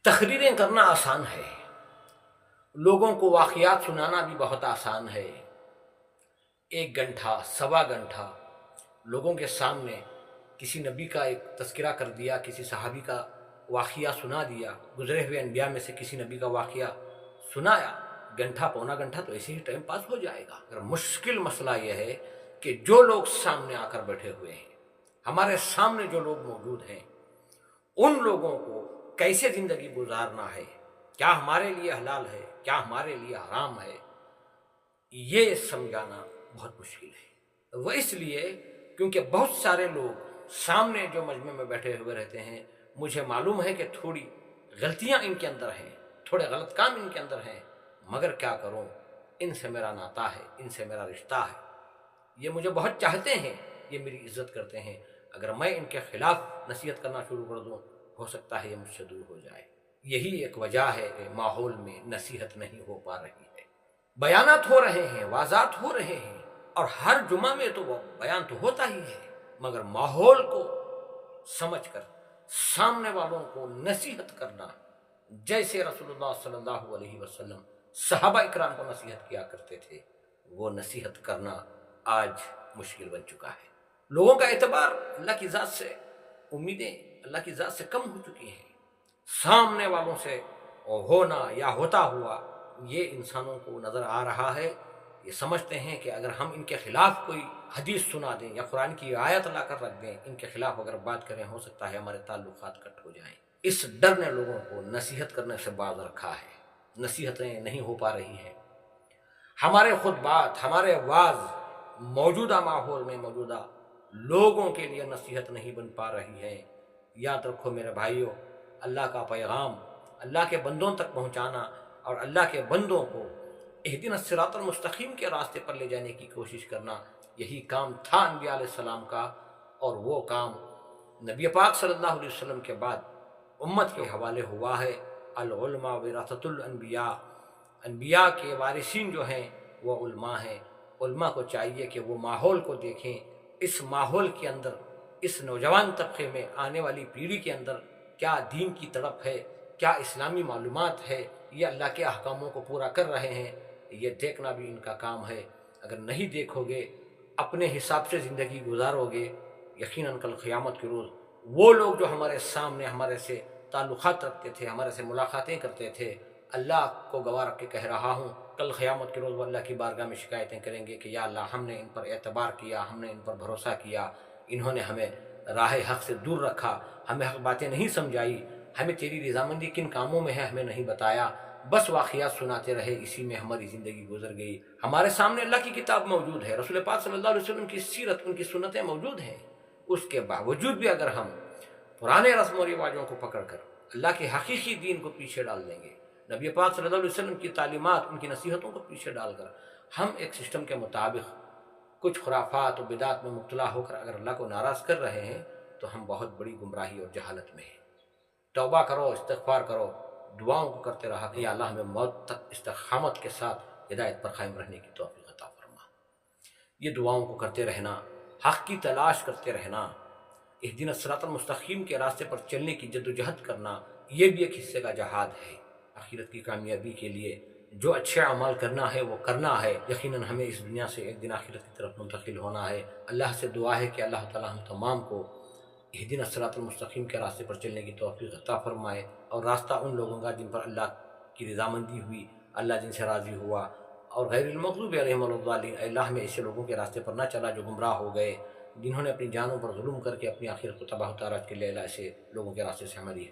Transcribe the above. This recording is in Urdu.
تقریریں کرنا آسان ہے، لوگوں کو واقعات سنانا بھی بہت آسان ہے۔ 1 گھنٹہ، 1.25 گھنٹہ لوگوں کے سامنے کسی نبی کا ایک تذکرہ کر دیا، کسی صحابی کا واقعہ سنا دیا، گزرے ہوئے انبیاء میں سے کسی نبی کا واقعہ سنایا، 1 گھنٹہ، 1.25 گھنٹہ تو ایسے ہی ٹائم پاس ہو جائے گا۔ اگر مشکل مسئلہ یہ ہے کہ جو لوگ سامنے آ کر بیٹھے ہوئے ہیں، ہمارے سامنے جو لوگ موجود ہیں، ان لوگوں کو کیسے زندگی گزارنا ہے، کیا ہمارے لیے حلال ہے، کیا ہمارے لیے حرام ہے، یہ سمجھانا بہت مشکل ہے۔ وہ اس لیے کیونکہ بہت سارے لوگ سامنے جو مجمع میں بیٹھے ہوئے رہتے ہیں، مجھے معلوم ہے کہ تھوڑی غلطیاں ان کے اندر ہیں، تھوڑے غلط کام ان کے اندر ہیں، مگر کیا کروں، ان سے میرا ناتا ہے، ان سے میرا رشتہ ہے، یہ مجھے بہت چاہتے ہیں، یہ میری عزت کرتے ہیں۔ اگر میں ان کے خلاف نصیحت کرنا شروع کر دوں، ہو سکتا ہے یہ مجھ سے دور ہو جائے۔ یہی ایک وجہ ہے کہ ماحول میں نصیحت نہیں ہو پا رہی ہے۔ بیانات ہو رہے ہیں، واضحات ہو رہے ہیں، اور ہر جمعہ میں تو وہ بیان تو ہوتا ہی ہے، مگر ماحول کو سمجھ کر سامنے والوں کو نصیحت کرنا، جیسے رسول اللہ صلی اللہ علیہ وسلم صحابہ اکرام کو نصیحت کیا کرتے تھے، وہ نصیحت کرنا آج مشکل بن چکا ہے۔ لوگوں کا اعتبار اللہ کی ذات سے، امیدیں اللہ کی ذات سے کم ہو چکی ہیں۔ سامنے والوں سے ہونا یا ہوتا ہوا یہ انسانوں کو نظر آ رہا ہے، یہ سمجھتے ہیں کہ اگر ہم ان کے خلاف کوئی حدیث سنا دیں یا قرآن کی آیت لا کر رکھ دیں، ان کے خلاف اگر بات کریں، ہو سکتا ہے ہمارے تعلقات کٹ ہو جائیں۔ اس ڈر نے لوگوں کو نصیحت کرنے سے باز رکھا ہے، نصیحتیں نہیں ہو پا رہی ہیں۔ ہمارے خطبات، ہمارے واعظ موجودہ ماحول میں موجودہ لوگوں کے لیے نصیحت نہیں بن پا رہی ہے۔ یاد رکھو میرے بھائیوں، اللہ کا پیغام اللہ کے بندوں تک پہنچانا اور اللہ کے بندوں کو اہدنا الصراط المستقیم کے راستے پر لے جانے کی کوشش کرنا، یہی کام تھا انبیاء علیہ السلام کا، اور وہ کام نبی پاک صلی اللہ علیہ وسلم کے بعد امت کے حوالے ہوا ہے۔ العلماء ورثۃ الانبیاء، انبیاء کے وارثین جو ہیں وہ علماء ہیں۔ علماء کو چاہیے کہ وہ ماحول کو دیکھیں، اس ماحول کے اندر، اس نوجوان طبقے میں، آنے والی پیڑھی کے اندر کیا دین کی تڑپ ہے، کیا اسلامی معلومات ہے، یہ اللہ کے احکاموں کو پورا کر رہے ہیں، یہ دیکھنا بھی ان کا کام ہے۔ اگر نہیں دیکھو گے، اپنے حساب سے زندگی گزارو گے، یقیناً کل قیامت کے روز وہ لوگ جو ہمارے سامنے ہمارے سے تعلقات رکھتے تھے، ہمارے سے ملاقاتیں کرتے تھے، اللہ کو گواہ رکھ کے کہہ رہا ہوں، کل قیامت کے روز وہ اللہ کی بارگاہ میں شکایتیں کریں گے کہ یا اللہ، ہم نے ان پر اعتبار کیا، ہم نے ان پر بھروسہ کیا، انہوں نے ہمیں راہ حق سے دور رکھا، ہمیں حق باتیں نہیں سمجھائی، ہمیں تیری رضامندی کن کاموں میں ہے ہمیں نہیں بتایا، بس واقعات سناتے رہے، اسی میں ہماری زندگی گزر گئی۔ ہمارے سامنے اللہ کی کتاب موجود ہے، رسول پاک صلی اللہ علیہ وسلم کی سیرت، ان کی سنتیں موجود ہیں، اس کے باوجود بھی اگر ہم پرانے رسم و رواجوں کو پکڑ کر اللہ کے حقیقی دین کو پیچھے ڈال دیں گے، نبی پاک صلی اللہ علیہ وسلم کی تعلیمات، ان کی نصیحتوں کو پیچھے ڈال کر ہم ایک سسٹم کے مطابق کچھ خرافات و بدعات میں مبتلا ہو کر اگر اللہ کو ناراض کر رہے ہیں، تو ہم بہت بڑی گمراہی اور جہالت میں ہیں۔ توبہ کرو، استغفار کرو، دعاؤں کو کرتے رہا کہ یا اللہ ہمیں موت تک استقامت کے ساتھ ہدایت پر قائم رہنے کی توفیق عطا فرما۔ یہ دعاؤں کو کرتے رہنا، حق کی تلاش کرتے رہنا، اہدنا الصراط المستقیم کے راستے پر چلنے کی جدوجہد کرنا، یہ بھی ایک حصے کا جہاد ہے۔ آخرت کی کامیابی کے لیے جو اچھے اعمال کرنا ہے وہ کرنا ہے، یقیناً ہمیں اس دنیا سے ایک دن آخرت کی طرف منتقل ہونا ہے۔ اللہ سے دعا ہے کہ اللہ تعالی ہم تمام کو اہدنا الصراط المستقیم کے راستے پر چلنے کی توفیق عطا فرمائے، اور راستہ ان لوگوں کا جن پر اللہ کی رضامندی ہوئی، اللہ جن سے راضی ہوا، اور غیر المغضوب علیہم ولا الضالین، اے اللہ ہمیں ایسے لوگوں کے راستے پر نہ چلا جو گمراہ ہو گئے، جنہوں نے اپنی جانوں پر ظلم کر کے اپنی آخرت کو تباہ و تاراج کے لیے، ایسے لوگوں کے راستے سے ہماری